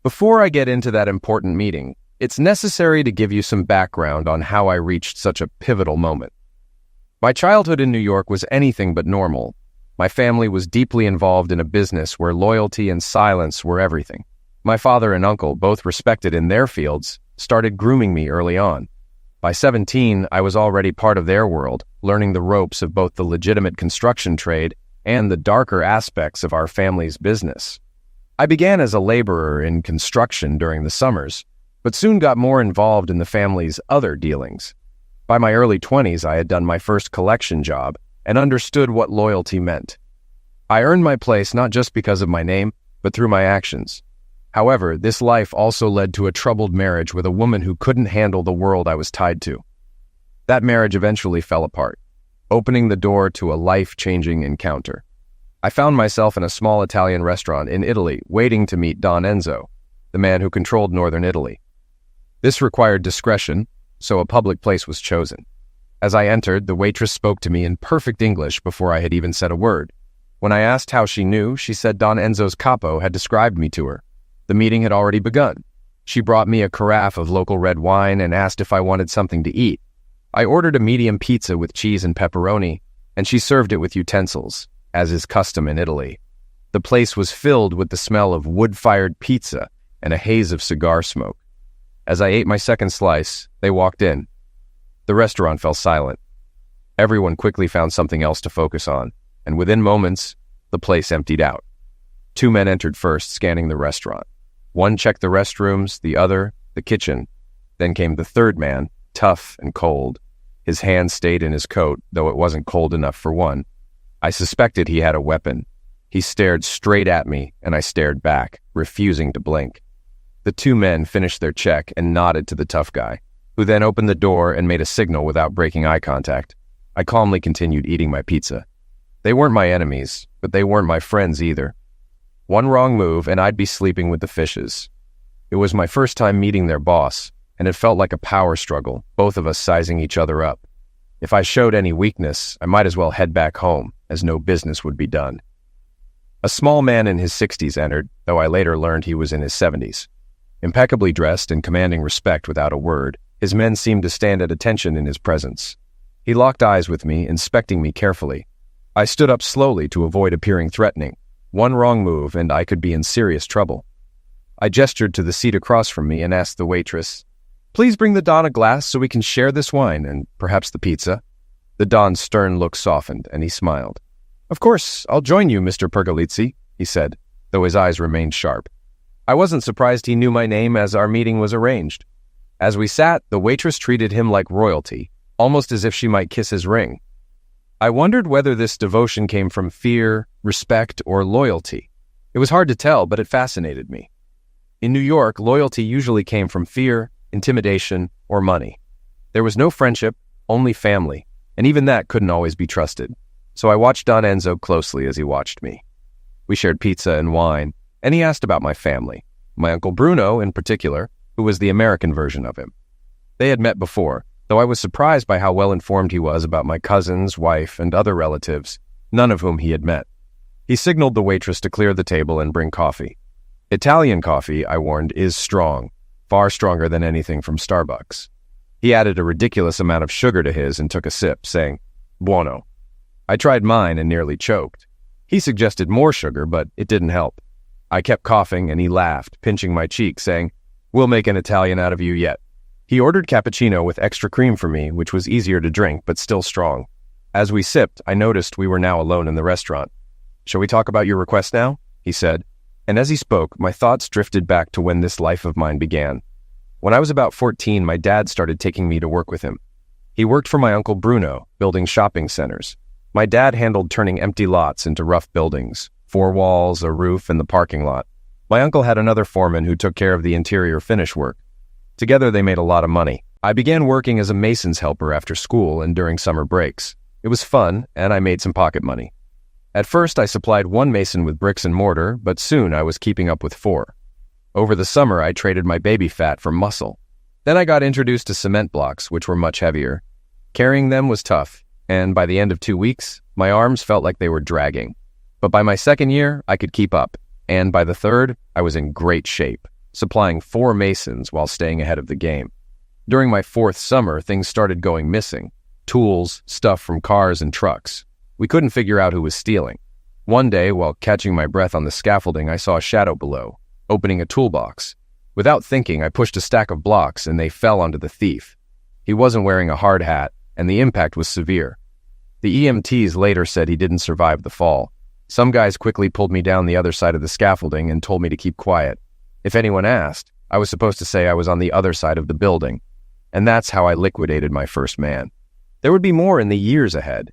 Before I get into that important meeting, it's necessary to give you some background on how I reached such a pivotal moment. My childhood in New York was anything but normal. My family was deeply involved in a business where loyalty and silence were everything. My father and uncle, both respected in their fields, started grooming me early on. By 17, I was already part of their world, learning the ropes of both the legitimate construction trade and the darker aspects of our family's business. I began as a laborer in construction during the summers, but soon got more involved in the family's other dealings. By my early 20s, I had done my first collection job and understood what loyalty meant. I earned my place not just because of my name, but through my actions. However, this life also led to a troubled marriage with a woman who couldn't handle the world I was tied to. That marriage eventually fell apart, opening the door to a life-changing encounter. I found myself in a small Italian restaurant in Italy waiting to meet Don Enzo, the man who controlled northern Italy. This required discretion, so a public place was chosen. As I entered, the waitress spoke to me in perfect English before I had even said a word. When I asked how she knew, she said Don Enzo's capo had described me to her. The meeting had already begun. She brought me a carafe of local red wine and asked if I wanted something to eat. I ordered a medium pizza with cheese and pepperoni, and she served it with utensils, as is custom in Italy. The place was filled with the smell of wood-fired pizza and a haze of cigar smoke. As I ate my second slice, they walked in. The restaurant fell silent. Everyone quickly found something else to focus on, and within moments, the place emptied out. 2 men entered first, scanning the restaurant. One checked the restrooms, the other, the kitchen. Then came the third man, tough and cold. His hand stayed in his coat, though it wasn't cold enough for one. I suspected he had a weapon. He stared straight at me, and I stared back, refusing to blink. The 2 men finished their check and nodded to the tough guy, who then opened the door and made a signal without breaking eye contact. I calmly continued eating my pizza. They weren't my enemies, but they weren't my friends either. One wrong move, and I'd be sleeping with the fishes. It was my first time meeting their boss, and it felt like a power struggle, both of us sizing each other up. If I showed any weakness, I might as well head back home, as no business would be done. A small man in his 60s entered, though I later learned he was in his 70s. Impeccably dressed and commanding respect without a word, his men seemed to stand at attention in his presence. He locked eyes with me, inspecting me carefully. I stood up slowly to avoid appearing threatening. One wrong move, and I could be in serious trouble. I gestured to the seat across from me and asked the waitress, "Please bring the Don a glass so we can share this wine and perhaps the pizza." The Don's stern look softened, and he smiled. "Of course, I'll join you, Mr. Pergolizzi," he said, though his eyes remained sharp. I wasn't surprised he knew my name as our meeting was arranged. As we sat, the waitress treated him like royalty, almost as if she might kiss his ring. I wondered whether this devotion came from fear, respect, or loyalty. It was hard to tell, but it fascinated me. In New York, loyalty usually came from fear, intimidation, or money. There was no friendship, only family, and even that couldn't always be trusted. So I watched Don Enzo closely as he watched me. We shared pizza and wine, and he asked about my family, my Uncle Bruno in particular, who was the American version of him. They had met before, though I was surprised by how well informed he was about my cousins, wife, and other relatives, none of whom he had met. He signaled the waitress to clear the table and bring coffee. Italian coffee, I warned, is strong, far stronger than anything from Starbucks. He added a ridiculous amount of sugar to his and took a sip, saying, "Buono." I tried mine and nearly choked. He suggested more sugar, but it didn't help. I kept coughing, and he laughed, pinching my cheek, saying, "We'll make an Italian out of you yet." He ordered cappuccino with extra cream for me, which was easier to drink, but still strong. As we sipped, I noticed we were now alone in the restaurant. "Shall we talk about your request now?" he said. And as he spoke, my thoughts drifted back to when this life of mine began. When I was about 14, my dad started taking me to work with him. He worked for my Uncle Bruno, building shopping centers. My dad handled turning empty lots into rough buildings, 4 walls, a roof, and the parking lot. My uncle had another foreman who took care of the interior finish work. Together, they made a lot of money. I began working as a mason's helper after school and during summer breaks. It was fun, and I made some pocket money. At first, I supplied 1 mason with bricks and mortar, but soon I was keeping up with 4. Over the summer, I traded my baby fat for muscle. Then I got introduced to cement blocks, which were much heavier. Carrying them was tough, and by the end of 2 weeks, my arms felt like they were dragging. But by my second year, I could keep up, and by the third, I was in great shape. supplying 4 masons while staying ahead of the game. During my 4th summer, things started going missing. Tools, stuff from cars and trucks. We couldn't figure out who was stealing. One day, while catching my breath on the scaffolding, I saw a shadow below, opening a toolbox. Without thinking, I pushed a stack of blocks and they fell onto the thief. He wasn't wearing a hard hat, and the impact was severe. The EMTs later said he didn't survive the fall. Some guys quickly pulled me down the other side of the scaffolding and told me to keep quiet. If anyone asked, I was supposed to say I was on the other side of the building. And that's how I liquidated my first man. There would be more in the years ahead.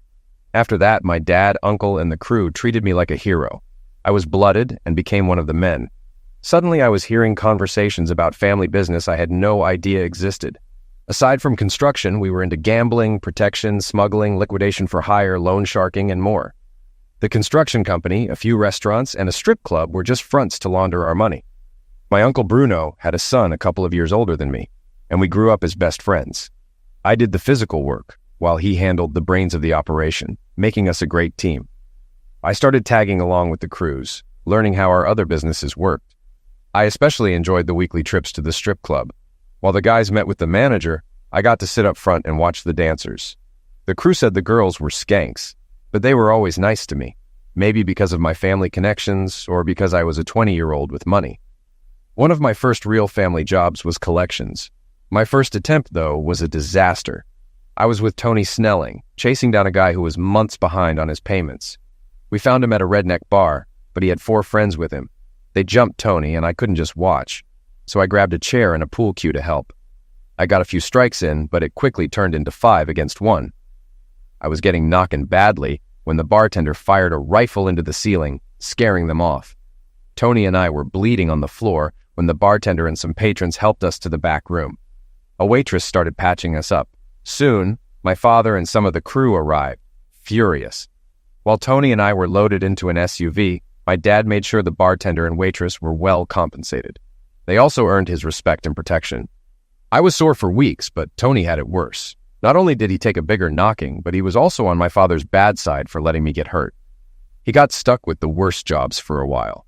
After that, my dad, uncle, and the crew treated me like a hero. I was blooded and became one of the men. Suddenly, I was hearing conversations about family business I had no idea existed. Aside from construction, we were into gambling, protection, smuggling, liquidation for hire, loan sharking, and more. The construction company, a few restaurants, and a strip club were just fronts to launder our money. My uncle Bruno had a son a couple of years older than me, and we grew up as best friends. I did the physical work, while he handled the brains of the operation, making us a great team. I started tagging along with the crews, learning how our other businesses worked. I especially enjoyed the weekly trips to the strip club. While the guys met with the manager, I got to sit up front and watch the dancers. The crew said the girls were skanks, but they were always nice to me, maybe because of my family connections or because I was a 20-year-old with money. One of my first real family jobs was collections. My first attempt, though, was a disaster. I was with Tony Snelling, chasing down a guy who was months behind on his payments. We found him at a redneck bar, but he had 4 friends with him. They jumped Tony, and I couldn't just watch, so I grabbed a chair and a pool cue to help. I got a few strikes in, but it quickly turned into 5 against 1. I was getting knocking badly when the bartender fired a rifle into the ceiling, scaring them off. Tony and I were bleeding on the floor when the bartender and some patrons helped us to the back room. A waitress started patching us up. Soon, my father and some of the crew arrived, furious. While Tony and I were loaded into an SUV, my dad made sure the bartender and waitress were well compensated. They also earned his respect and protection. I was sore for weeks, but Tony had it worse. Not only did he take a bigger knocking, but he was also on my father's bad side for letting me get hurt. He got stuck with the worst jobs for a while.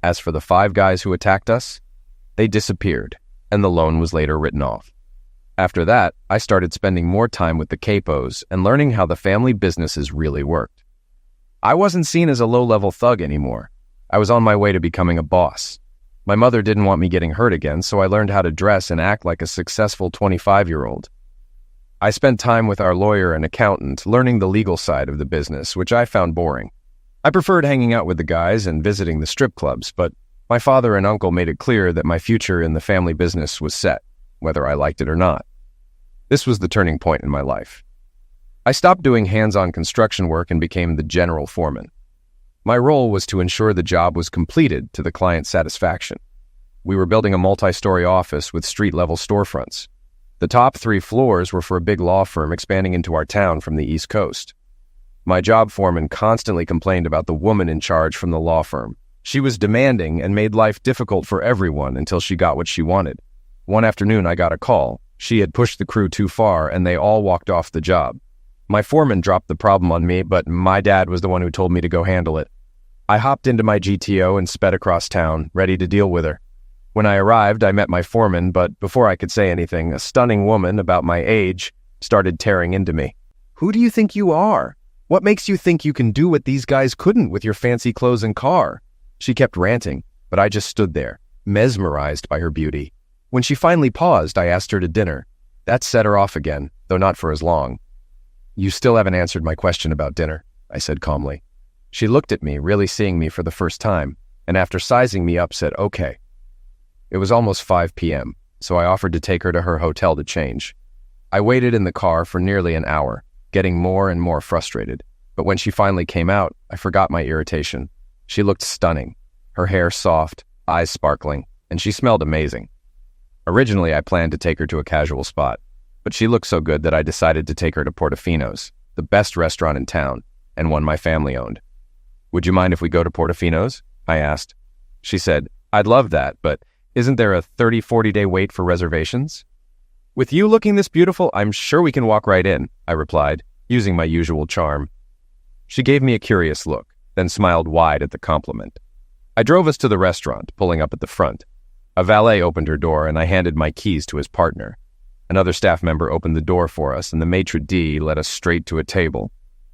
As for the 5 guys who attacked us, they disappeared, and the loan was later written off. After that, I started spending more time with the capos and learning how the family businesses really worked. I wasn't seen as a low-level thug anymore. I was on my way to becoming a boss. My mother didn't want me getting hurt again, so I learned how to dress and act like a successful 25-year-old. I spent time with our lawyer and accountant, learning the legal side of the business, which I found boring. I preferred hanging out with the guys and visiting the strip clubs, but my father and uncle made it clear that my future in the family business was set, whether I liked it or not. This was the turning point in my life. I stopped doing hands-on construction work and became the general foreman. My role was to ensure the job was completed to the client's satisfaction. We were building a multi-story office with street-level storefronts. The top 3 floors were for a big law firm expanding into our town from the East Coast. My job foreman constantly complained about the woman in charge from the law firm. She was demanding and made life difficult for everyone until she got what she wanted. One afternoon, I got a call. She had pushed the crew too far, and they all walked off the job. My foreman dropped the problem on me, but my dad was the one who told me to go handle it. I hopped into my GTO and sped across town, ready to deal with her. When I arrived, I met my foreman, but before I could say anything, a stunning woman about my age started tearing into me. "Who do you think you are? What makes you think you can do what these guys couldn't with your fancy clothes and car?" She kept ranting, but I just stood there, mesmerized by her beauty. When she finally paused, I asked her to dinner. That set her off again, though not for as long. "You still haven't answered my question about dinner," I said calmly. She looked at me, really seeing me for the first time, and after sizing me up, said, "Okay." It was almost 5 p.m., so I offered to take her to her hotel to change. I waited in the car for nearly an hour, getting more and more frustrated. But when she finally came out, I forgot my irritation. She looked stunning, her hair soft, eyes sparkling, and she smelled amazing. Originally, I planned to take her to a casual spot, but she looked so good that I decided to take her to Portofino's, the best restaurant in town, and one my family owned. "Would you mind if we go to Portofino's?" I asked. She said, "I'd love that, but isn't there a 30-40-day wait for reservations?" "With you looking this beautiful, I'm sure we can walk right in," I replied, using my usual charm. She gave me a curious look, then smiled wide at the compliment. I drove us to the restaurant, pulling up at the front. A valet opened her door, and I handed my keys to his partner. Another staff member opened the door for us, and the maitre d' led us straight to a table.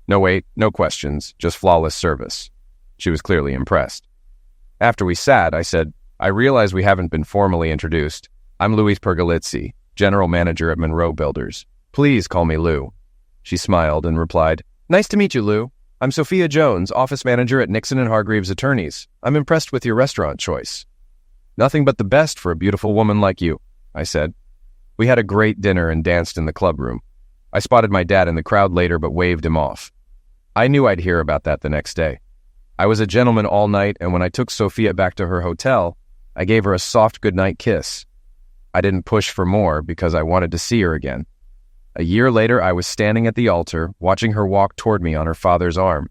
No wait, no questions, just flawless service. She was clearly impressed. After we sat, I said, "I realize we haven't been formally introduced. I'm Luis Pergolizzi, General Manager at Monroe Builders. Please call me Lou." She smiled and replied, "Nice to meet you, Lou. I'm Sophia Jones, Office Manager at Nixon and Hargreaves Attorneys. I'm impressed with your restaurant choice." "Nothing but the best for a beautiful woman like you," I said. We had a great dinner and danced in the club room. I spotted my dad in the crowd later but waved him off. I knew I'd hear about that the next day. I was a gentleman all night, and when I took Sophia back to her hotel, I gave her a soft goodnight kiss. I didn't push for more because I wanted to see her again. A year later, I was standing at the altar, watching her walk toward me on her father's arm.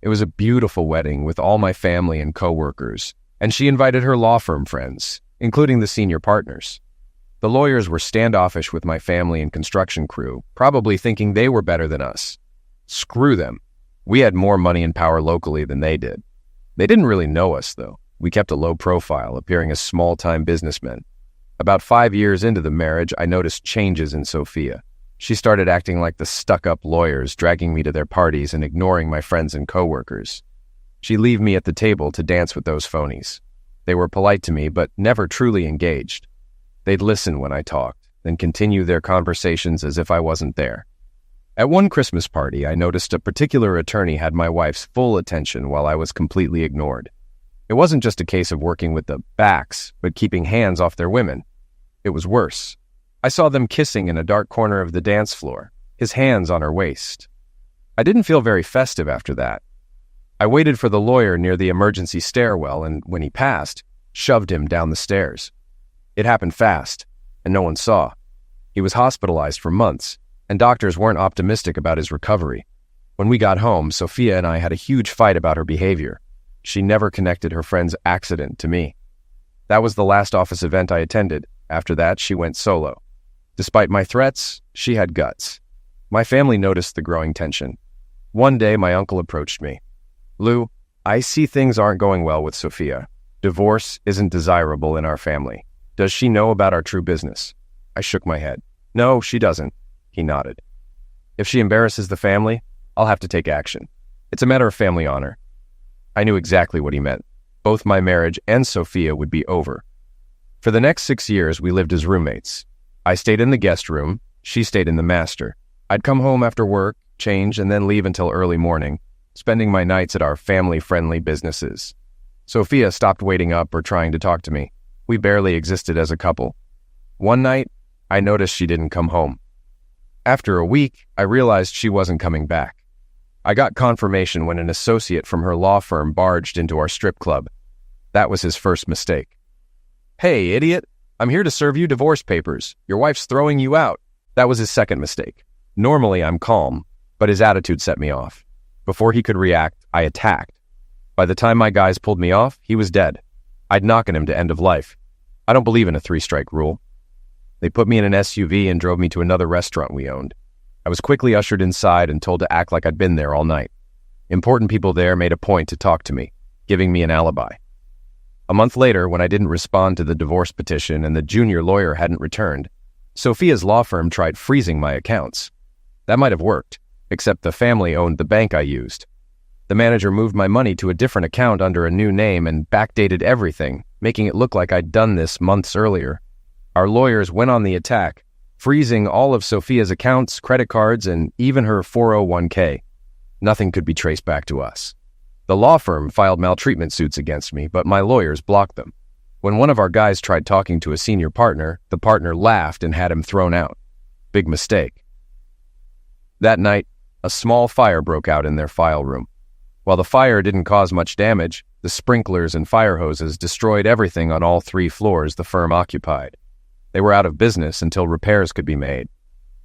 It was a beautiful wedding with all my family and co-workers, and she invited her law firm friends, including the senior partners. The lawyers were standoffish with my family and construction crew, probably thinking they were better than us. Screw them. We had more money and power locally than they did. They didn't really know us, though. We kept a low profile, appearing as small-time businessmen. About 5 years into the marriage, I noticed changes in Sophia. She started acting like the stuck-up lawyers, dragging me to their parties and ignoring my friends and coworkers. She'd leave me at the table to dance with those phonies. They were polite to me, but never truly engaged. They'd listen when I talked, then continue their conversations as if I wasn't there. At one Christmas party, I noticed a particular attorney had my wife's full attention while I was completely ignored. It wasn't just a case of working with the backs, but keeping hands off their women. It was worse. I saw them kissing in a dark corner of the dance floor, his hands on her waist. I didn't feel very festive after that. I waited for the lawyer near the emergency stairwell and, when he passed, shoved him down the stairs. It happened fast, and no one saw. He was hospitalized for months, and doctors weren't optimistic about his recovery. When we got home, Sophia and I had a huge fight about her behavior. She never connected her friend's accident to me. That was the last office event I attended. After that, she went solo. Despite my threats, she had guts. My family noticed the growing tension. One day, my uncle approached me. "Lou, I see things aren't going well with Sophia. Divorce isn't desirable in our family. Does she know about our true business?" I shook my head. "No, she doesn't." He nodded. "If she embarrasses the family, I'll have to take action. It's a matter of family honor." I knew exactly what he meant. Both my marriage and Sophia would be over. For the next 6 years, we lived as roommates. I stayed in the guest room. She stayed in the master. I'd come home after work, change, and then leave until early morning, spending my nights at our family-friendly businesses. Sophia stopped waiting up or trying to talk to me. We barely existed as a couple. One night, I noticed she didn't come home. After a week, I realized she wasn't coming back. I got confirmation when an associate from her law firm barged into our strip club. That was his first mistake. "Hey, idiot, I'm here to serve you divorce papers. Your wife's throwing you out." That was his second mistake. Normally, I'm calm, but his attitude set me off. Before he could react, I attacked. By the time my guys pulled me off, he was dead. I'd knocking him to end of life. I don't believe in a 3-strike rule. They put me in an SUV and drove me to another restaurant we owned. I was quickly ushered inside and told to act like I'd been there all night. Important people there made a point to talk to me, giving me an alibi. A month later, when I didn't respond to the divorce petition and the junior lawyer hadn't returned, Sophia's law firm tried freezing my accounts. That might have worked, except the family owned the bank I used. The manager moved my money to a different account under a new name and backdated everything, making it look like I'd done this months earlier. Our lawyers went on the attack, freezing all of Sophia's accounts, credit cards, and even her 401k. Nothing could be traced back to us. The law firm filed maltreatment suits against me, but my lawyers blocked them. When one of our guys tried talking to a senior partner, the partner laughed and had him thrown out. Big mistake. That night, a small fire broke out in their file room. While the fire didn't cause much damage, the sprinklers and fire hoses destroyed everything on all 3 floors the firm occupied. They were out of business until repairs could be made.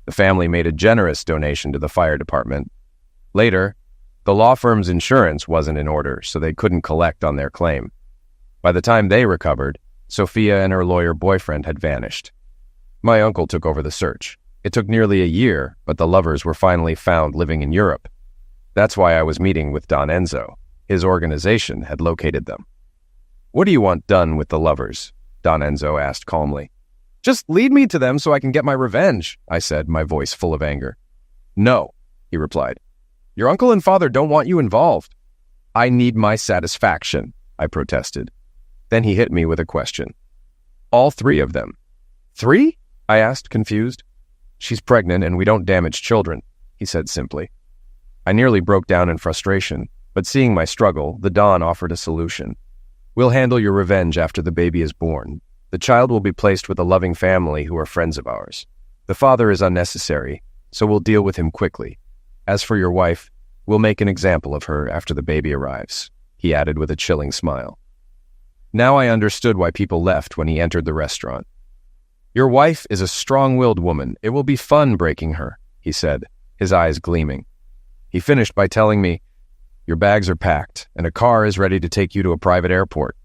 The family made a generous donation to the fire department. Later, the law firm's insurance wasn't in order, so they couldn't collect on their claim. By the time they recovered, Sophia and her lawyer boyfriend had vanished. My uncle took over the search. It took nearly a year, but the lovers were finally found living in Europe. That's why I was meeting with Don Enzo. His organization had located them. "What do you want done with the lovers?" Don Enzo asked calmly. Just lead me to them so I can get my revenge, I said, my voice full of anger. No, he replied. Your uncle and father don't want you involved. I need my satisfaction, I protested. Then he hit me with a question. All three of them. 3? I asked, confused. She's pregnant and we don't damage children, he said simply. I nearly broke down in frustration, but seeing my struggle, the Don offered a solution. We'll handle your revenge after the baby is born. The child will be placed with a loving family who are friends of ours. The father is unnecessary, so we'll deal with him quickly. As for your wife, we'll make an example of her after the baby arrives, he added with a chilling smile. Now I understood why people left when he entered the restaurant. Your wife is a strong-willed woman. It will be fun breaking her, he said, his eyes gleaming. He finished by telling me, your bags are packed, and a car is ready to take you to a private airport.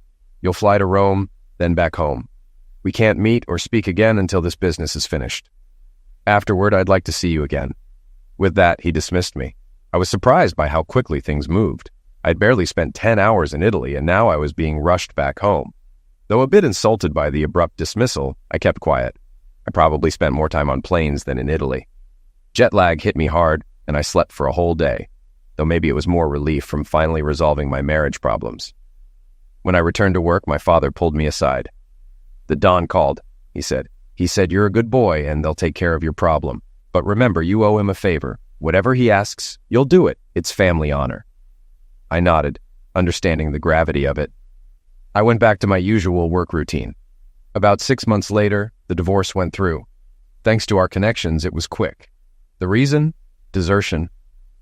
You'll fly to Rome, then back home. We can't meet or speak again until this business is finished. Afterward, I'd like to see you again. With that, he dismissed me. I was surprised by how quickly things moved. I'd barely spent 10 hours in Italy, and now I was being rushed back home. Though a bit insulted by the abrupt dismissal, I kept quiet. I probably spent more time on planes than in Italy. Jet lag hit me hard, and I slept for a whole day, though maybe it was more relief from finally resolving my marriage problems. When I returned to work, my father pulled me aside. The Don called, he said. He said, you're a good boy, and they'll take care of your problem. But remember, you owe him a favor. Whatever he asks, you'll do it. It's family honor. I nodded, understanding the gravity of it. I went back to my usual work routine. About 6 months later, the divorce went through. Thanks to our connections, it was quick. The reason? Desertion.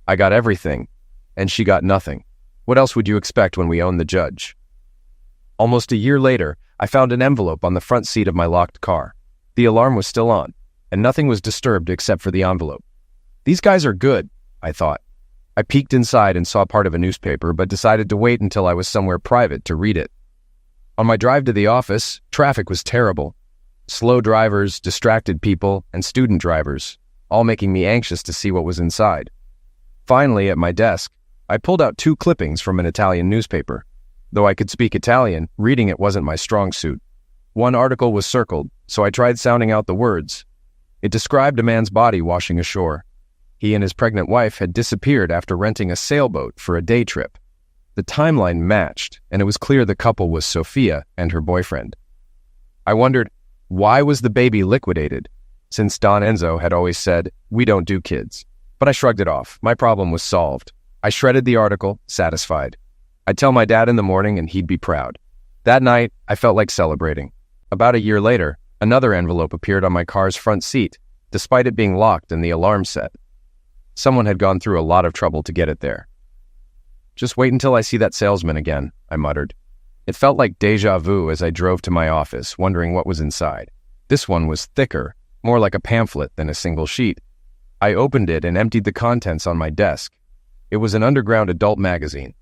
I got everything, and she got nothing. What else would you expect when we own the judge? Almost a year later, I found an envelope on the front seat of my locked car. The alarm was still on, and nothing was disturbed except for the envelope. These guys are good, I thought. I peeked inside and saw part of a newspaper, but decided to wait until I was somewhere private to read it. On my drive to the office, traffic was terrible. Slow drivers, distracted people, and student drivers, all making me anxious to see what was inside. Finally, at my desk, I pulled out 2 clippings from an Italian newspaper. Though I could speak Italian, reading it wasn't my strong suit. One article was circled, so I tried sounding out the words. It described a man's body washing ashore. He and his pregnant wife had disappeared after renting a sailboat for a day trip. The timeline matched, and it was clear the couple was Sophia and her boyfriend. I wondered, why was the baby liquidated? Since Don Enzo had always said, we don't do kids. But I shrugged it off. My problem was solved. I shredded the article, satisfied. I'd tell my dad in the morning and he'd be proud. That night, I felt like celebrating. About a year later, another envelope appeared on my car's front seat, despite it being locked and the alarm set. Someone had gone through a lot of trouble to get it there. Just wait until I see that salesman again, I muttered. It felt like déjà vu as I drove to my office, wondering what was inside. This one was thicker, more like a pamphlet than a single sheet. I opened it and emptied the contents on my desk. It was an underground adult magazine.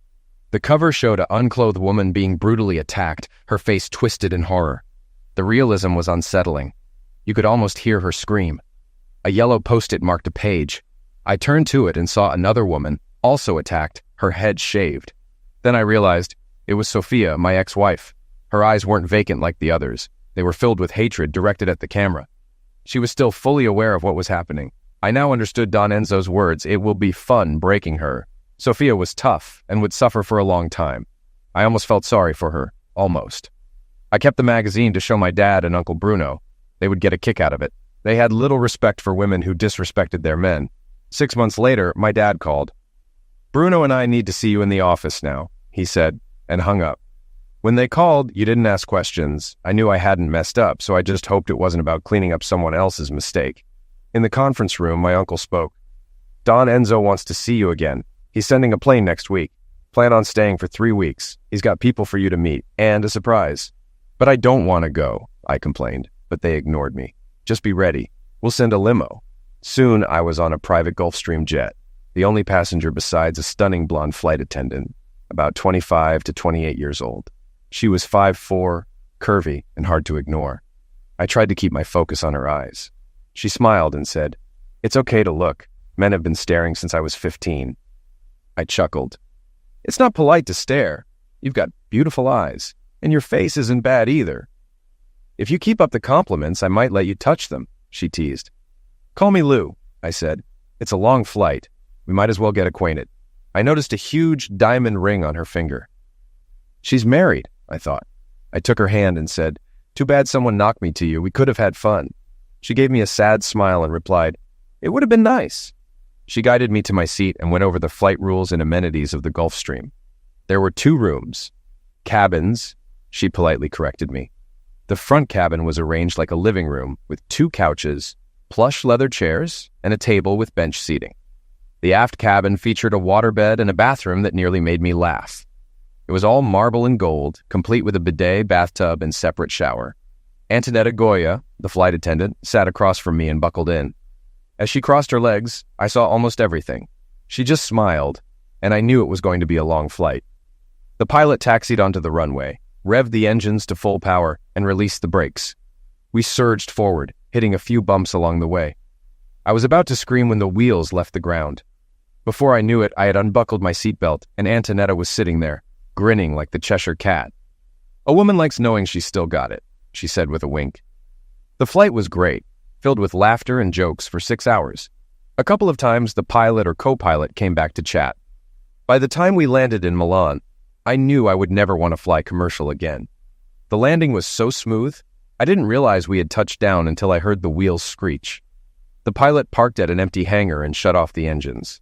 The cover showed an unclothed woman being brutally attacked, her face twisted in horror. The realism was unsettling. You could almost hear her scream. A yellow post-it marked a page. I turned to it and saw another woman, also attacked, her head shaved. Then I realized it was Sophia, my ex-wife. Her eyes weren't vacant like the others. They were filled with hatred directed at the camera. She was still fully aware of what was happening. I now understood Don Enzo's words, it will be fun breaking her. Sophia was tough and would suffer for a long time. I almost felt sorry for her, almost. I kept the magazine to show my dad and Uncle Bruno. They would get a kick out of it. They had little respect for women who disrespected their men. 6 months later, my dad called. Bruno and I need to see you in the office now, he said, and hung up. When they called, you didn't ask questions. I knew I hadn't messed up, so I just hoped it wasn't about cleaning up someone else's mistake. In the conference room, my uncle spoke. Don Enzo wants to see you again. He's sending a plane next week. Plan on staying for 3 weeks. He's got people for you to meet, and a surprise. But I don't want to go, I complained, but they ignored me. Just be ready. We'll send a limo. Soon, I was on a private Gulfstream jet, the only passenger besides a stunning blonde flight attendant, about 25 to 28 years old. She was 5'4", curvy, and hard to ignore. I tried to keep my focus on her eyes. She smiled and said, "It's okay to look. Men have been staring since I was 15. I chuckled. "It's not polite to stare. You've got beautiful eyes, and your face isn't bad either." If you keep up the compliments, I might let you touch them, she teased. Call me Lou, I said. It's a long flight. We might as well get acquainted. I noticed a huge diamond ring on her finger. She's married, I thought. I took her hand and said, Too bad someone knocked me to you. We could have had fun. She gave me a sad smile and replied, It would have been nice. She guided me to my seat and went over the flight rules and amenities of the Gulf Stream. There were 2 rooms. Cabins, she politely corrected me. The front cabin was arranged like a living room with 2 couches, plush leather chairs, and a table with bench seating. The aft cabin featured a waterbed and a bathroom that nearly made me laugh. It was all marble and gold, complete with a bidet, bathtub, and separate shower. Antonetta Goya, the flight attendant, sat across from me and buckled in. As she crossed her legs, I saw almost everything. She just smiled, and I knew it was going to be a long flight. The pilot taxied onto the runway, revved the engines to full power, and released the brakes. We surged forward, hitting a few bumps along the way. I was about to scream when the wheels left the ground. Before I knew it, I had unbuckled my seatbelt, and Antonetta was sitting there, grinning like the Cheshire Cat. A woman likes knowing she's still got it, she said with a wink. The flight was great, filled with laughter and jokes for 6 hours. A couple of times the pilot or co-pilot came back to chat. By the time we landed in Milan, I knew I would never want to fly commercial again. The landing was so smooth, I didn't realize we had touched down until I heard the wheels screech. The pilot parked at an empty hangar and shut off the engines.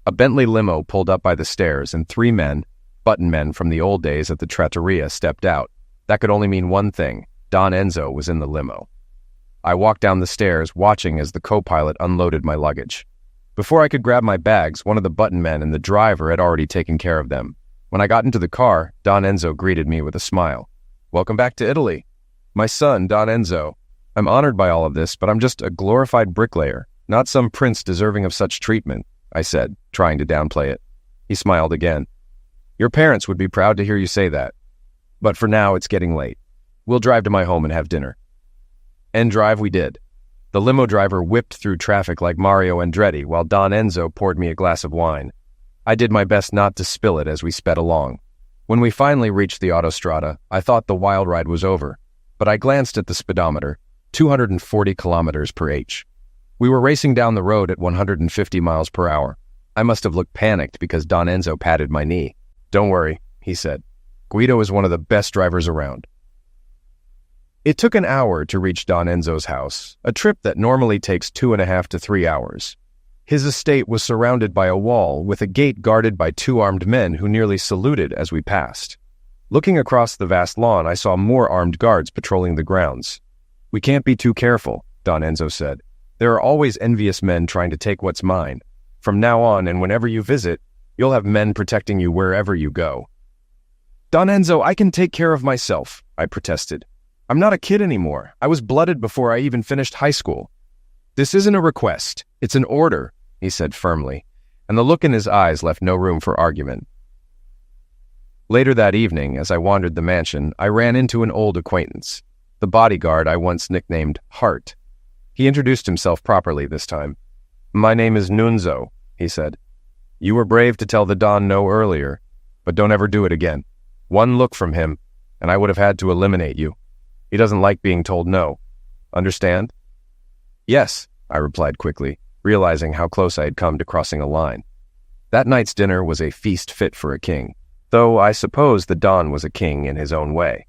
A Bentley limo pulled up by the stairs and 3 men, button men from the old days at the trattoria, stepped out. That could only mean one thing. Don Enzo was in the limo. I walked down the stairs, watching as the co-pilot unloaded my luggage. Before I could grab my bags, one of the button men and the driver had already taken care of them. When I got into the car, Don Enzo greeted me with a smile. Welcome back to Italy. My son, Don Enzo. I'm honored by all of this, but I'm just a glorified bricklayer, not some prince deserving of such treatment, I said, trying to downplay it. He smiled again. Your parents would be proud to hear you say that. But for now, it's getting late. We'll drive to my home and have dinner. And drive we did. The limo driver whipped through traffic like Mario Andretti while Don Enzo poured me a glass of wine. I did my best not to spill it as we sped along. When we finally reached the autostrada, I thought the wild ride was over, but I glanced at the speedometer, 240 kilometers per h. We were racing down the road at 150 miles per hour. I must have looked panicked because Don Enzo patted my knee. Don't worry, he said. Guido is one of the best drivers around. It took an hour to reach Don Enzo's house, a trip that normally takes 2.5 to 3 hours. His estate was surrounded by a wall with a gate guarded by 2 armed men who nearly saluted as we passed. Looking across the vast lawn, I saw more armed guards patrolling the grounds. We can't be too careful, Don Enzo said. There are always envious men trying to take what's mine. From now on and whenever you visit, you'll have men protecting you wherever you go. Don Enzo, I can take care of myself, I protested. I'm not a kid anymore. I was blooded before I even finished high school. This isn't a request. It's an order, he said firmly, and the look in his eyes left no room for argument. Later that evening, as I wandered the mansion, I ran into an old acquaintance, the bodyguard I once nicknamed Hart. He introduced himself properly this time. My name is Nunzo, he said. You were brave to tell the Don no earlier, but don't ever do it again. One look from him, and I would have had to eliminate you. He doesn't like being told no. Understand? Yes, I replied quickly, realizing how close I had come to crossing a line. That night's dinner was a feast fit for a king, though I suppose the Don was a king in his own way.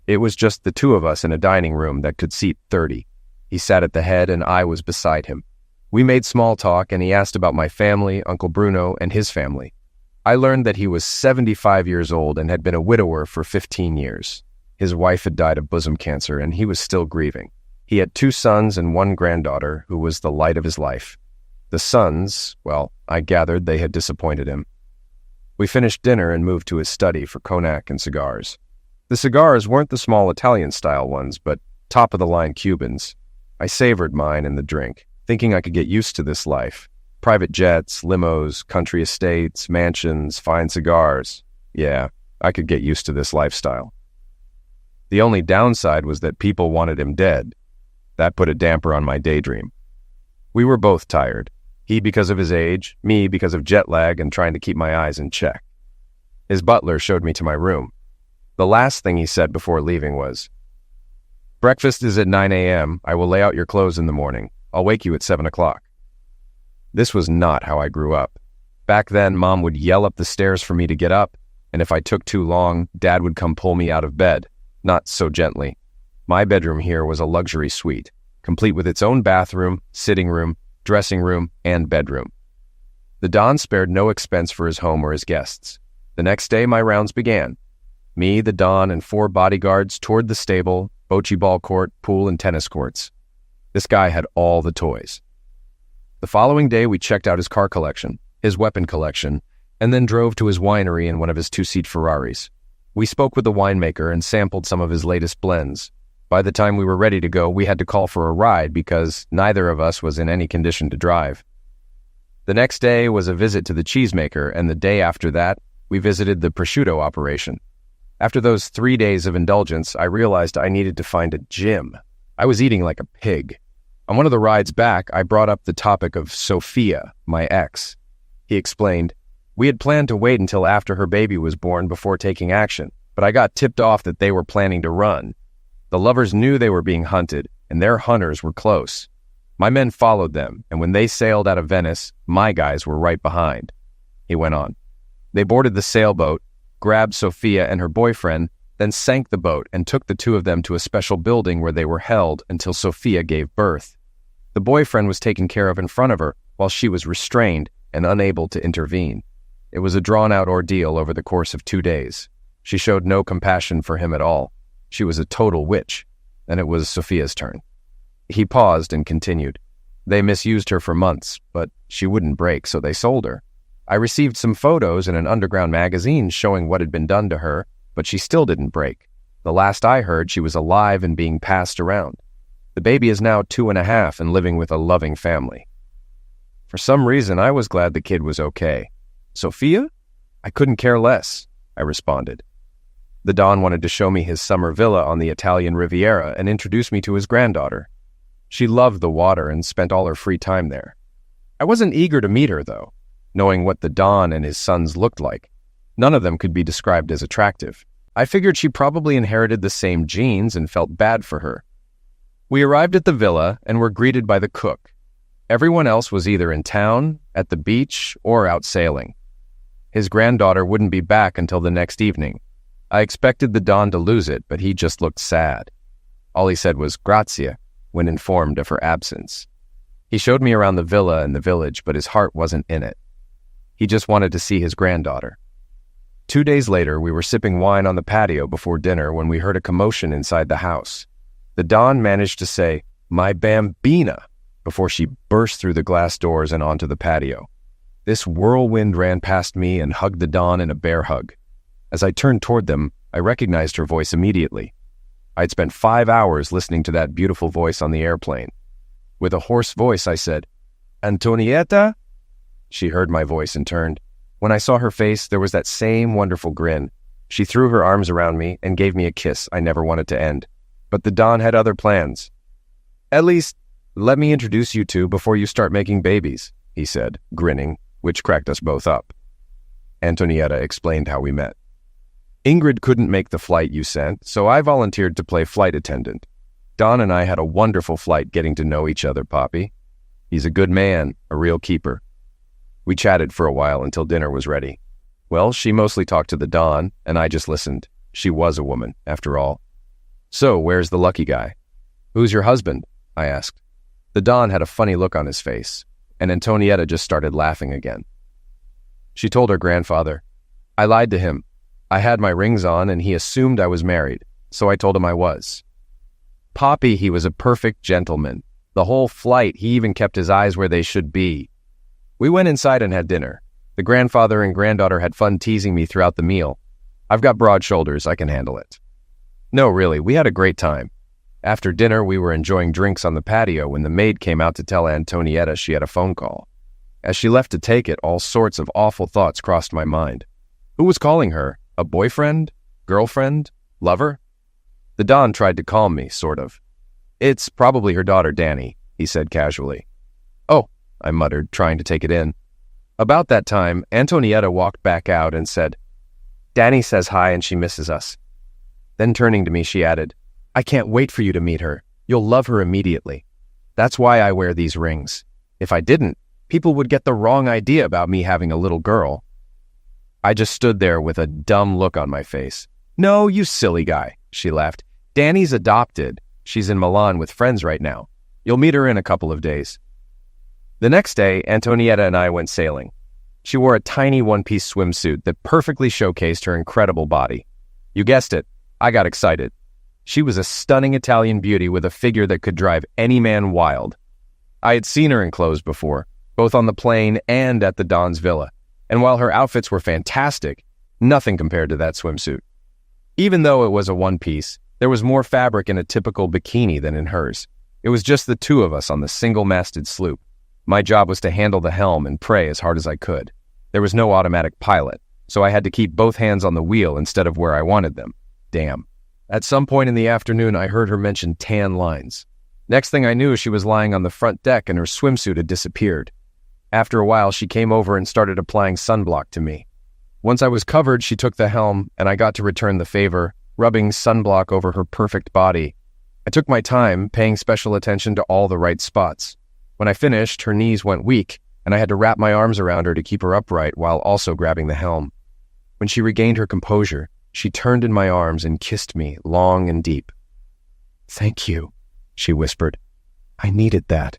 It was just the 2 of us in a dining room that could seat 30. He sat at the head and I was beside him. We made small talk and he asked about my family, Uncle Bruno, and his family. I learned that he was 75 years old and had been a widower for 15 years. His wife had died of bosom cancer, and he was still grieving. He had 2 sons and 1 granddaughter, who was the light of his life. The sons, well, I gathered they had disappointed him. We finished dinner and moved to his study for cognac and cigars. The cigars weren't the small Italian-style ones, but top-of-the-line Cubans. I savored mine and the drink, thinking I could get used to this life. Private jets, limos, country estates, mansions, fine cigars. Yeah, I could get used to this lifestyle. The only downside was that people wanted him dead. That put a damper on my daydream. We were both tired. He because of his age, me because of jet lag and trying to keep my eyes in check. His butler showed me to my room. The last thing he said before leaving was, Breakfast is at 9 a.m. I will lay out your clothes in the morning. I'll wake you at 7 o'clock. This was not how I grew up. Back then, Mom would yell up the stairs for me to get up, and if I took too long, Dad would come pull me out of bed, not so gently. My bedroom here was a luxury suite, complete with its own bathroom, sitting room, dressing room, and bedroom. The Don spared no expense for his home or his guests. The next day, my rounds began. Me, the Don, and 4 bodyguards toured the stable, bocce ball court, pool, and tennis courts. This guy had all the toys. The following day, we checked out his car collection, his weapon collection, and then drove to his winery in one of his 2-seat Ferraris. We spoke with the winemaker and sampled some of his latest blends. By the time we were ready to go, we had to call for a ride because neither of us was in any condition to drive. The next day was a visit to the cheesemaker, and the day after that, we visited the prosciutto operation. After those 3 days of indulgence, I realized I needed to find a gym. I was eating like a pig. On one of the rides back, I brought up the topic of Sophia, my ex. He explained, we had planned to wait until after her baby was born before taking action, but I got tipped off that they were planning to run. The lovers knew they were being hunted, and their hunters were close. My men followed them, and when they sailed out of Venice, my guys were right behind. He went on. They boarded the sailboat, grabbed Sophia and her boyfriend, then sank the boat and took the 2 of them to a special building where they were held until Sophia gave birth. The boyfriend was taken care of in front of her while she was restrained and unable to intervene. It was a drawn-out ordeal over the course of 2 days. She showed no compassion for him at all. She was a total witch, and it was Sophia's turn. He paused and continued. They misused her for months, but she wouldn't break, so they sold her. I received some photos in an underground magazine showing what had been done to her, but she still didn't break. The last I heard, she was alive and being passed around. The baby is now 2.5 and living with a loving family. For some reason, I was glad the kid was okay. Sophia? I couldn't care less, I responded. The Don wanted to show me his summer villa on the Italian Riviera and introduce me to his granddaughter. She loved the water and spent all her free time there. I wasn't eager to meet her, though, knowing what the Don and his sons looked like. None of them could be described as attractive. I figured she probably inherited the same genes and felt bad for her. We arrived at the villa and were greeted by the cook. Everyone else was either in town, at the beach, or out sailing. His granddaughter wouldn't be back until the next evening. I expected the Don to lose it, but he just looked sad. All he said was grazie when informed of her absence. He showed me around the villa and the village, but his heart wasn't in it. He just wanted to see his granddaughter. 2 days later, we were sipping wine on the patio before dinner when we heard a commotion inside the house. The Don managed to say, "My bambina," before she burst through the glass doors and onto the patio. This whirlwind ran past me and hugged the Don in a bear hug. As I turned toward them, I recognized her voice immediately. I'd spent 5 hours listening to that beautiful voice on the airplane. With a hoarse voice, I said, "Antonietta?" She heard my voice and turned. When I saw her face, there was that same wonderful grin. She threw her arms around me and gave me a kiss I never wanted to end. But the Don had other plans. "At least, let me introduce you two before you start making babies," he said, grinning, which cracked us both up. Antonietta explained how we met. "Ingrid couldn't make the flight you sent, so I volunteered to play flight attendant. Don and I had a wonderful flight getting to know each other, Poppy. He's a good man, a real keeper." We chatted for a while until dinner was ready. Well, she mostly talked to the Don, and I just listened. She was a woman, after all. "So, where's the lucky guy?" "Who's your husband?" I asked. The Don had a funny look on his face, and Antonietta just started laughing again. She told her grandfather, "I lied to him. I had my rings on, and he assumed I was married, so I told him I was. Poppy, he was a perfect gentleman. The whole flight, he even kept his eyes where they should be." We went inside and had dinner. The grandfather and granddaughter had fun teasing me throughout the meal. I've got broad shoulders, I can handle it. No, really, we had a great time. After dinner, we were enjoying drinks on the patio when the maid came out to tell Antonietta she had a phone call. As she left to take it, all sorts of awful thoughts crossed my mind. Who was calling her? A boyfriend? Girlfriend? Lover? The Don tried to calm me, sort of. "It's probably her daughter, Danny," he said casually. "Oh," I muttered, trying to take it in. About that time, Antonietta walked back out and said, "Danny says hi and she misses us." Then turning to me, she added, I can't wait for you to meet her. You'll love her immediately. That's why I wear these rings. If I didn't, people would get the wrong idea about me having a little girl." I just stood there with a dumb look on my face. "No, you silly guy," she laughed. "Danny's adopted. She's in Milan with friends right now. You'll meet her in a couple of days." The next day, Antonietta and I went sailing. She wore a tiny one-piece swimsuit that perfectly showcased her incredible body. You guessed it, I got excited. She was a stunning Italian beauty with a figure that could drive any man wild. I had seen her in clothes before, both on the plane and at the Don's villa, and while her outfits were fantastic, nothing compared to that swimsuit. Even though it was a one-piece, there was more fabric in a typical bikini than in hers. It was just the two of us on the single-masted sloop. My job was to handle the helm and pray as hard as I could. There was no automatic pilot, so I had to keep both hands on the wheel instead of where I wanted them. Damn. At some point in the afternoon, I heard her mention tan lines. Next thing I knew, she was lying on the front deck and her swimsuit had disappeared. After a while, she came over and started applying sunblock to me. Once I was covered, she took the helm, and I got to return the favor, rubbing sunblock over her perfect body. I took my time, paying special attention to all the right spots. When I finished, her knees went weak, and I had to wrap my arms around her to keep her upright while also grabbing the helm. When she regained her composure, she turned in my arms and kissed me long and deep. "Thank you," she whispered. "I needed that.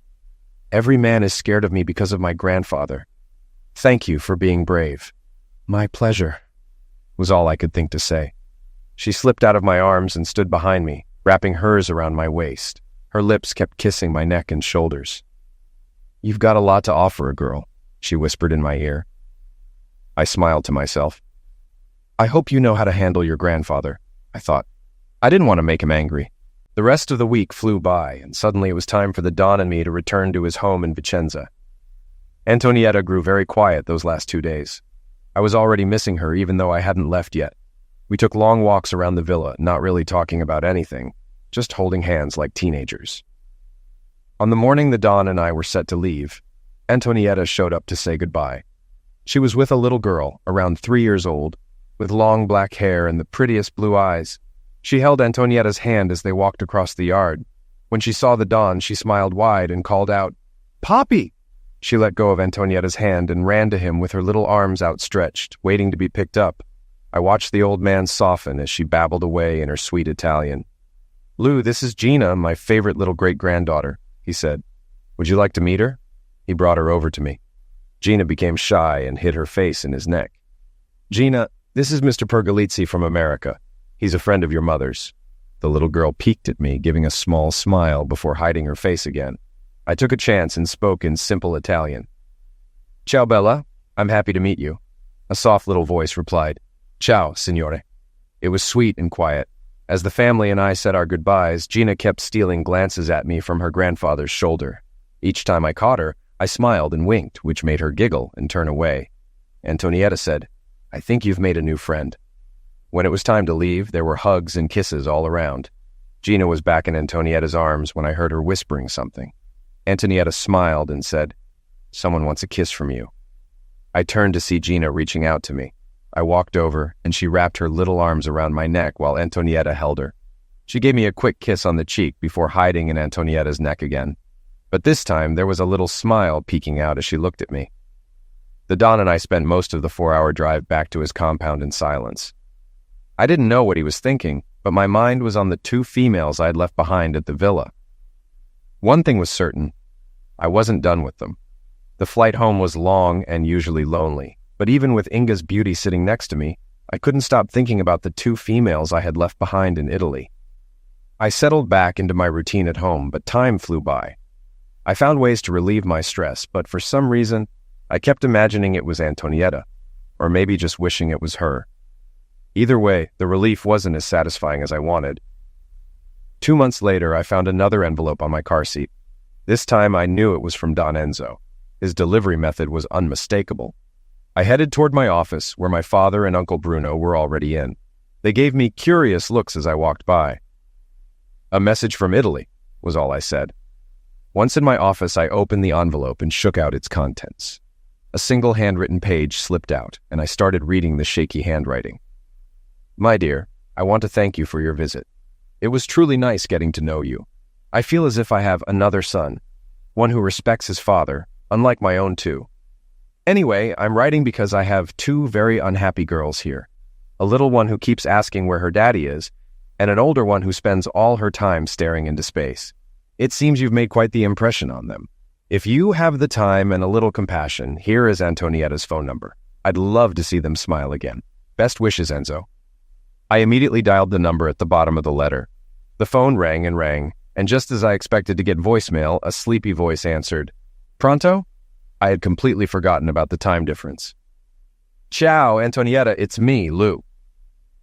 Every man is scared of me because of my grandfather. Thank you for being brave." "My pleasure," was all I could think to say. She slipped out of my arms and stood behind me, wrapping hers around my waist. Her lips kept kissing my neck and shoulders. "You've got a lot to offer a girl," she whispered in my ear. I smiled to myself. "I hope you know how to handle your grandfather," I thought. I didn't want to make him angry. The rest of the week flew by, and suddenly it was time for the Don and me to return to his home in Vicenza. Antonietta grew very quiet those last 2 days. I was already missing her even though I hadn't left yet. We took long walks around the villa, not really talking about anything, just holding hands like teenagers. On the morning the Don and I were set to leave, Antonietta showed up to say goodbye. She was with a little girl, around 3 years old, with long black hair and the prettiest blue eyes. She held Antonietta's hand as they walked across the yard. When she saw the Don, she smiled wide and called out, "Poppy!" She let go of Antonietta's hand and ran to him with her little arms outstretched, waiting to be picked up. I watched the old man soften as she babbled away in her sweet Italian. "Lou, this is Gina, my favorite little great-granddaughter," he said. "Would you like to meet her?" He brought her over to me. Gina became shy and hid her face in his neck. "Gina, this is Mr. Pergolizzi from America. He's a friend of your mother's." The little girl peeked at me, giving a small smile before hiding her face again. I took a chance and spoke in simple Italian. "Ciao, Bella. I'm happy to meet you." A soft little voice replied, "Ciao, signore." It was sweet and quiet. As the family and I said our goodbyes, Gina kept stealing glances at me from her grandfather's shoulder. Each time I caught her, I smiled and winked, which made her giggle and turn away. Antonietta said, "I think you've made a new friend." When it was time to leave, there were hugs and kisses all around. Gina was back in Antonietta's arms when I heard her whispering something. Antonietta smiled and said, "Someone wants a kiss from you." I turned to see Gina reaching out to me. I walked over, and she wrapped her little arms around my neck while Antonietta held her. She gave me a quick kiss on the cheek before hiding in Antonietta's neck again. But this time, there was a little smile peeking out as she looked at me. The Don and I spent most of the 4-hour drive back to his compound in silence. I didn't know what he was thinking, but my mind was on the 2 females I had left behind at the villa. One thing was certain. I wasn't done with them. The flight home was long and usually lonely, but even with Inga's beauty sitting next to me, I couldn't stop thinking about the 2 females I had left behind in Italy. I settled back into my routine at home, but time flew by. I found ways to relieve my stress, but for some reason, I kept imagining it was Antonietta, or maybe just wishing it was her. Either way, the relief wasn't as satisfying as I wanted. 2 months later, I found another envelope on my car seat. This time, I knew it was from Don Enzo. His delivery method was unmistakable. I headed toward my office, where my father and Uncle Bruno were already in. They gave me curious looks as I walked by. "A message from Italy," was all I said. Once in my office, I opened the envelope and shook out its contents. A single handwritten page slipped out, and I started reading the shaky handwriting. "My dear, I want to thank you for your visit. It was truly nice getting to know you. I feel as if I have another son, one who respects his father, unlike my own two. Anyway, I'm writing because I have two very unhappy girls here. A little one who keeps asking where her daddy is, and an older one who spends all her time staring into space. It seems you've made quite the impression on them. If you have the time and a little compassion, here is Antonietta's phone number. I'd love to see them smile again. Best wishes, Enzo. I immediately dialed the number at the bottom of the letter. The phone rang, and just as I expected to get voicemail, a sleepy voice answered. Pronto? I had completely forgotten about the time difference. Ciao, Antonietta, it's me, Lou.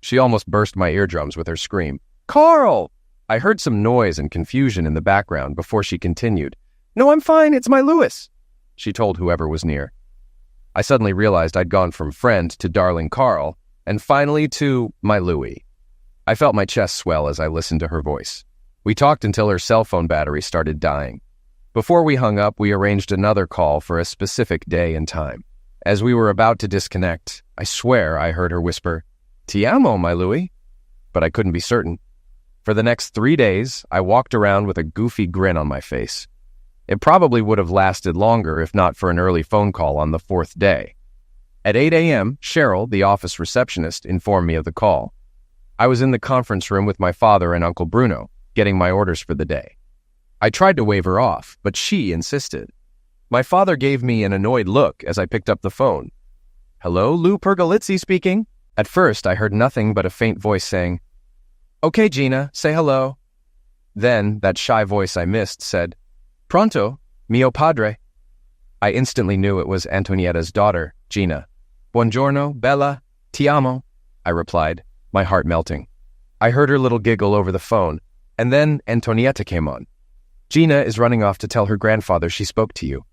She almost burst my eardrums with her scream. Carl! I heard some noise and confusion in the background before she continued. No, I'm fine, it's my Louis, she told whoever was near. I suddenly realized I'd gone from friend to darling Carl, and finally to my Louis. I felt my chest swell as I listened to her voice. We talked until her cell phone battery started dying. Before we hung up, we arranged another call for a specific day and time. As we were about to disconnect, I swear I heard her whisper, Ti amo, my Louis. But I couldn't be certain. For the next 3 days, I walked around with a goofy grin on my face. It probably would have lasted longer if not for an early phone call on the 4th day. At 8 a.m., Cheryl, the office receptionist, informed me of the call. I was in the conference room with my father and Uncle Bruno, getting my orders for the day. I tried to wave her off, but she insisted. My father gave me an annoyed look as I picked up the phone. Hello, Lou Pergolizzi speaking. At first, I heard nothing but a faint voice saying, Okay, Gina, say hello. Then, that shy voice I missed said, Pronto, mio padre. I instantly knew it was Antonietta's daughter, Gina. Buongiorno, Bella, ti amo, I replied, my heart melting. I heard her little giggle over the phone, and then Antonietta came on. Gina is running off to tell her grandfather she spoke to you.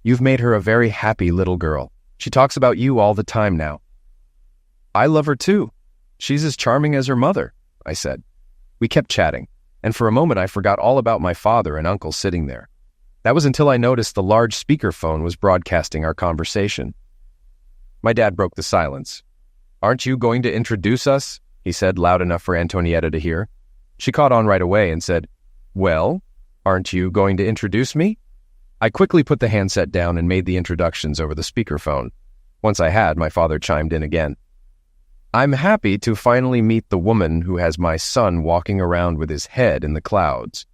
You've made her a very happy little girl. She talks about you all the time now. I love her too. She's as charming as her mother, I said. We kept chatting, and for a moment I forgot all about my father and uncle sitting there. That was until I noticed the large speakerphone was broadcasting our conversation. My dad broke the silence. Aren't you going to introduce us? He said loud enough for Antonietta to hear. She caught on right away and said, Well, aren't you going to introduce me? I quickly put the handset down and made the introductions over the speakerphone. Once I had, my father chimed in again. I'm happy to finally meet the woman who has my son walking around with his head in the clouds.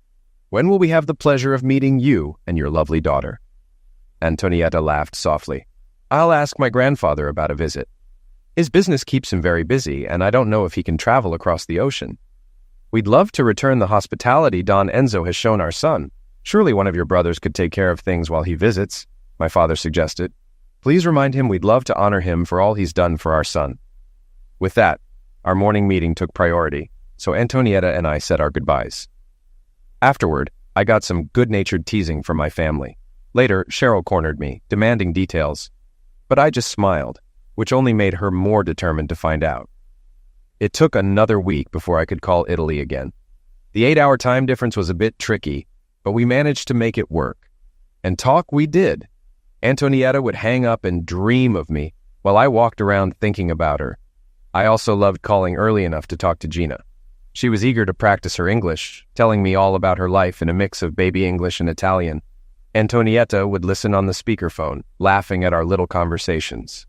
When will we have the pleasure of meeting you and your lovely daughter? Antonietta laughed softly. I'll ask my grandfather about a visit. His business keeps him very busy, and I don't know if he can travel across the ocean. We'd love to return the hospitality Don Enzo has shown our son. Surely one of your brothers could take care of things while he visits, my father suggested. Please remind him we'd love to honor him for all he's done for our son. With that, our morning meeting took priority, so Antonietta and I said our goodbyes. Afterward, I got some good-natured teasing from my family. Later, Cheryl cornered me, demanding details. But I just smiled, which only made her more determined to find out. It took another week before I could call Italy again. The 8-hour time difference was a bit tricky, but we managed to make it work. And talk we did. Antonietta would hang up and dream of me while I walked around thinking about her. I also loved calling early enough to talk to Gina. She was eager to practice her English, telling me all about her life in a mix of baby English and Italian. Antonietta would listen on the speakerphone, laughing at our little conversations.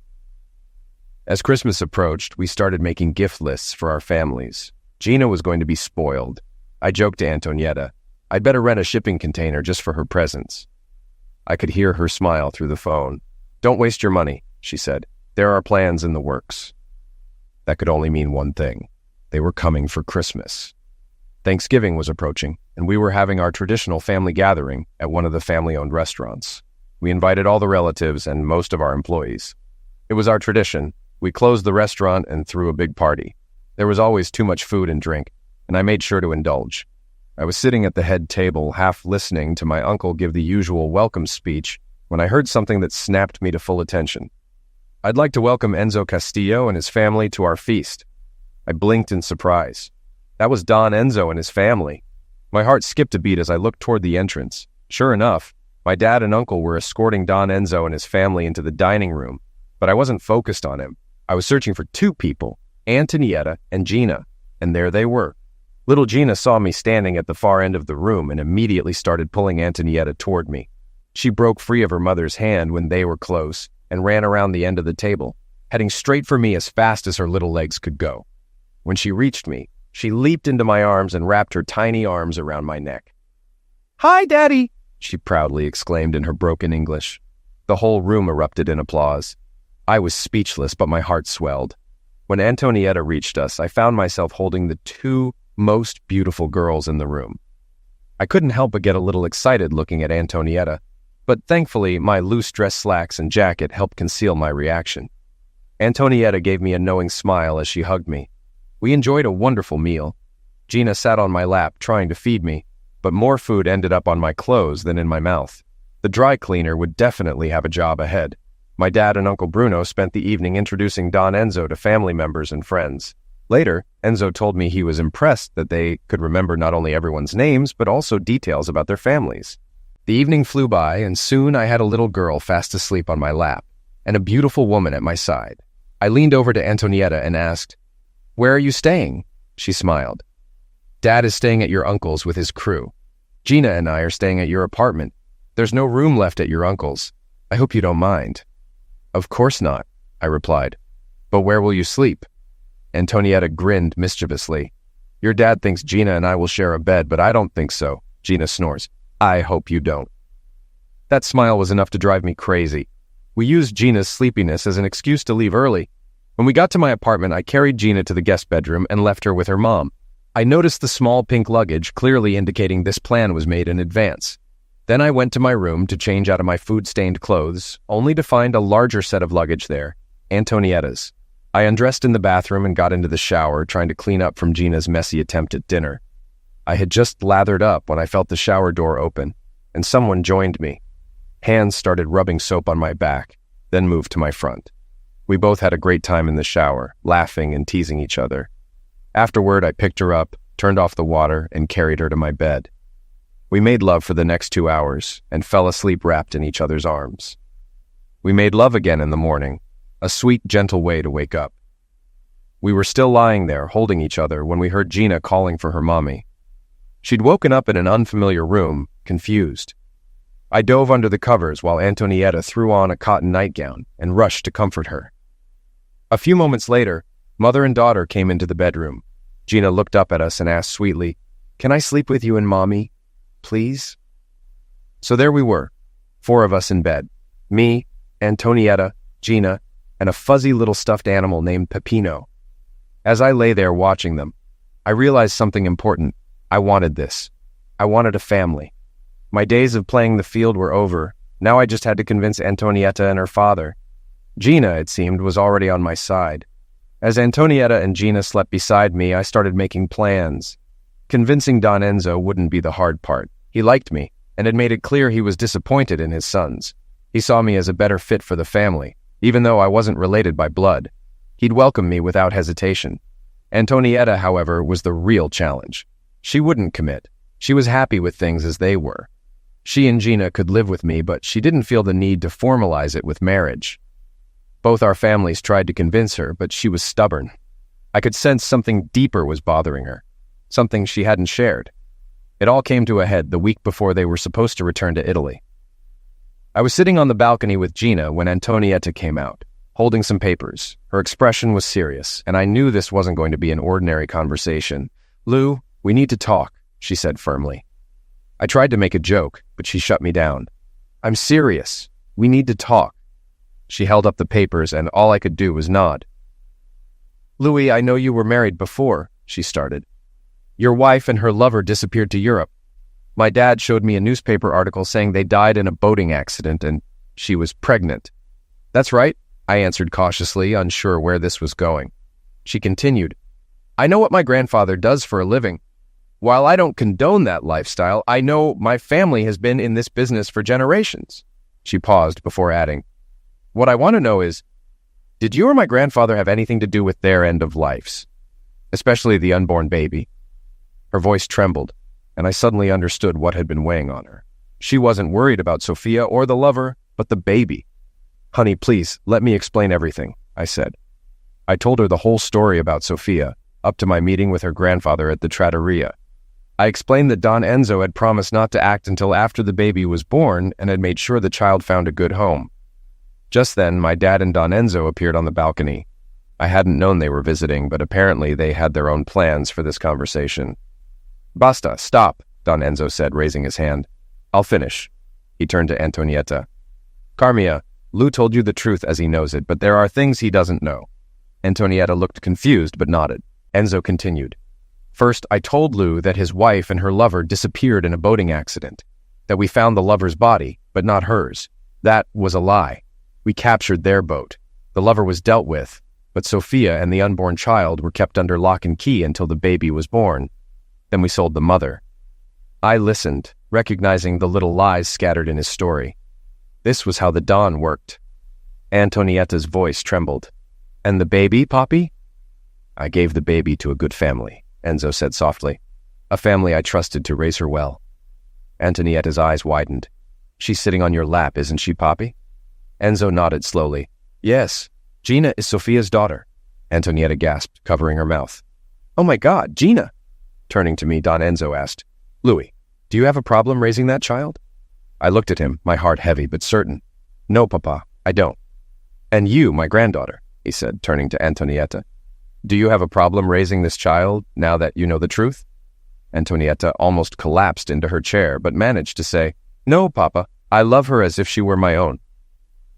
As Christmas approached, we started making gift lists for our families. Gina was going to be spoiled. I joked to Antonietta, I'd better rent a shipping container just for her presents. I could hear her smile through the phone. Don't waste your money, she said. There are plans in the works. That could only mean one thing. They were coming for Christmas. Thanksgiving was approaching, and we were having our traditional family gathering at one of the family-owned restaurants. We invited all the relatives and most of our employees. It was our tradition. We closed the restaurant and threw a big party. There was always too much food and drink, and I made sure to indulge. I was sitting at the head table, half listening to my uncle give the usual welcome speech, when I heard something that snapped me to full attention. I'd like to welcome Enzo Castillo and his family to our feast. I blinked in surprise. That was Don Enzo and his family. My heart skipped a beat as I looked toward the entrance. Sure enough, my dad and uncle were escorting Don Enzo and his family into the dining room, but I wasn't focused on him. I was searching for two people, Antonietta and Gina, and there they were. Little Gina saw me standing at the far end of the room and immediately started pulling Antonietta toward me. She broke free of her mother's hand when they were close and ran around the end of the table, heading straight for me as fast as her little legs could go. When she reached me, she leaped into my arms and wrapped her tiny arms around my neck. "Hi, Daddy!" she proudly exclaimed in her broken English. The whole room erupted in applause. I was speechless, but my heart swelled. When Antonietta reached us, I found myself holding the two most beautiful girls in the room. I couldn't help but get a little excited looking at Antonietta, but thankfully my loose dress slacks and jacket helped conceal my reaction. Antonietta gave me a knowing smile as she hugged me. We enjoyed a wonderful meal. Gina sat on my lap trying to feed me, but more food ended up on my clothes than in my mouth. The dry cleaner would definitely have a job ahead. My dad and Uncle Bruno spent the evening introducing Don Enzo to family members and friends. Later, Enzo told me he was impressed that they could remember not only everyone's names, but also details about their families. The evening flew by, and soon I had a little girl fast asleep on my lap, and a beautiful woman at my side. I leaned over to Antonietta and asked, "Where are you staying?" She smiled. "Dad is staying at your uncle's with his crew. Gina and I are staying at your apartment. There's no room left at your uncle's. I hope you don't mind." "Of course not," I replied. "But where will you sleep?" Antonietta grinned mischievously. "Your dad thinks Gina and I will share a bed, but I don't think so." Gina snores. "I hope you don't." That smile was enough to drive me crazy. We used Gina's sleepiness as an excuse to leave early. When we got to my apartment, I carried Gina to the guest bedroom and left her with her mom. I noticed the small pink luggage, clearly indicating this plan was made in advance. Then I went to my room to change out of my food-stained clothes, only to find a larger set of luggage there, Antonietta's. I undressed in the bathroom and got into the shower, trying to clean up from Gina's messy attempt at dinner. I had just lathered up when I felt the shower door open, and someone joined me. Hands started rubbing soap on my back, then moved to my front. We both had a great time in the shower, laughing and teasing each other. Afterward, I picked her up, turned off the water, and carried her to my bed. We made love for the next 2 hours and fell asleep wrapped in each other's arms. We made love again in the morning, a sweet, gentle way to wake up. We were still lying there, holding each other, when we heard Gina calling for her mommy. She'd woken up in an unfamiliar room, confused. I dove under the covers while Antonietta threw on a cotton nightgown and rushed to comfort her. A few moments later, mother and daughter came into the bedroom. Gina looked up at us and asked sweetly, "Can I sleep with you and Mommy, please?" So there we were, 4 of us in bed. Me, Antonietta, Gina, and a fuzzy little stuffed animal named Peppino. As I lay there watching them, I realized something important. I wanted this. I wanted a family. My days of playing the field were over. Now I just had to convince Antonietta and her father. Gina, it seemed, was already on my side. As Antonietta and Gina slept beside me, I started making plans. Convincing Don Enzo wouldn't be the hard part. He liked me, and had made it clear he was disappointed in his sons. He saw me as a better fit for the family, even though I wasn't related by blood. He'd welcome me without hesitation. Antonietta, however, was the real challenge. She wouldn't commit. She was happy with things as they were. She and Gina could live with me, but she didn't feel the need to formalize it with marriage. Both our families tried to convince her, but she was stubborn. I could sense something deeper was bothering her, something she hadn't shared. It all came to a head the week before they were supposed to return to Italy. I was sitting on the balcony with Gina when Antonietta came out, holding some papers. Her expression was serious, and I knew this wasn't going to be an ordinary conversation. "Lou, we need to talk," she said firmly. I tried to make a joke, but she shut me down. "I'm serious. We need to talk." She held up the papers, and all I could do was nod. "Louis, I know you were married before," she started. "Your wife and her lover disappeared to Europe. My dad showed me a newspaper article saying they died in a boating accident and she was pregnant." "That's right," I answered cautiously, unsure where this was going. She continued, "I know what my grandfather does for a living. While I don't condone that lifestyle, I know my family has been in this business for generations." She paused before adding, "What I want to know is, did you or my grandfather have anything to do with their end of lives, especially the unborn baby?" Her voice trembled, and I suddenly understood what had been weighing on her. She wasn't worried about Sophia or the lover, but the baby. "Honey, please, let me explain everything," I said. I told her the whole story about Sophia, up to my meeting with her grandfather at the trattoria. I explained that Don Enzo had promised not to act until after the baby was born and had made sure the child found a good home. Just then, my dad and Don Enzo appeared on the balcony. I hadn't known they were visiting, but apparently they had their own plans for this conversation. "Basta, stop," Don Enzo said, raising his hand. "I'll finish." He turned to Antonietta. "Carmia, Lou told you the truth as he knows it, but there are things he doesn't know." Antonietta looked confused but nodded. Enzo continued. "First, I told Lou that his wife and her lover disappeared in a boating accident, that we found the lover's body, but not hers. That was a lie. We captured their boat. The lover was dealt with, but Sophia and the unborn child were kept under lock and key until the baby was born. Then we sold the mother." I listened, recognizing the little lies scattered in his story. This was how the Don worked. Antonietta's voice trembled. "And the baby, Poppy?" "I gave the baby to a good family," Enzo said softly. "A family I trusted to raise her well." Antonietta's eyes widened. "She's sitting on your lap, isn't she, Poppy?" Enzo nodded slowly. "Yes, Gina is Sophia's daughter." Antonietta gasped, covering her mouth. "Oh my God, Gina!" Turning to me, Don Enzo asked, "Louis, do you have a problem raising that child?" I looked at him, my heart heavy but certain. "No, Papa, I don't." "And you, my granddaughter," he said, turning to Antonietta. "Do you have a problem raising this child now that you know the truth?" Antonietta almost collapsed into her chair, but managed to say, "No, Papa, I love her as if she were my own."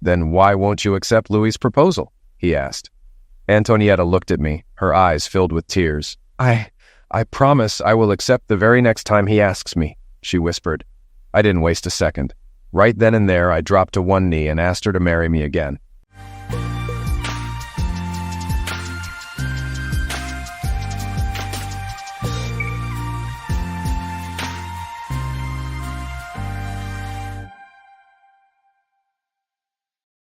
"Then why won't you accept Louis's proposal?" he asked. Antonietta looked at me, her eyes filled with tears. I promise I will accept the very next time he asks me," she whispered. I didn't waste a second. Right then and there, I dropped to one knee and asked her to marry me again.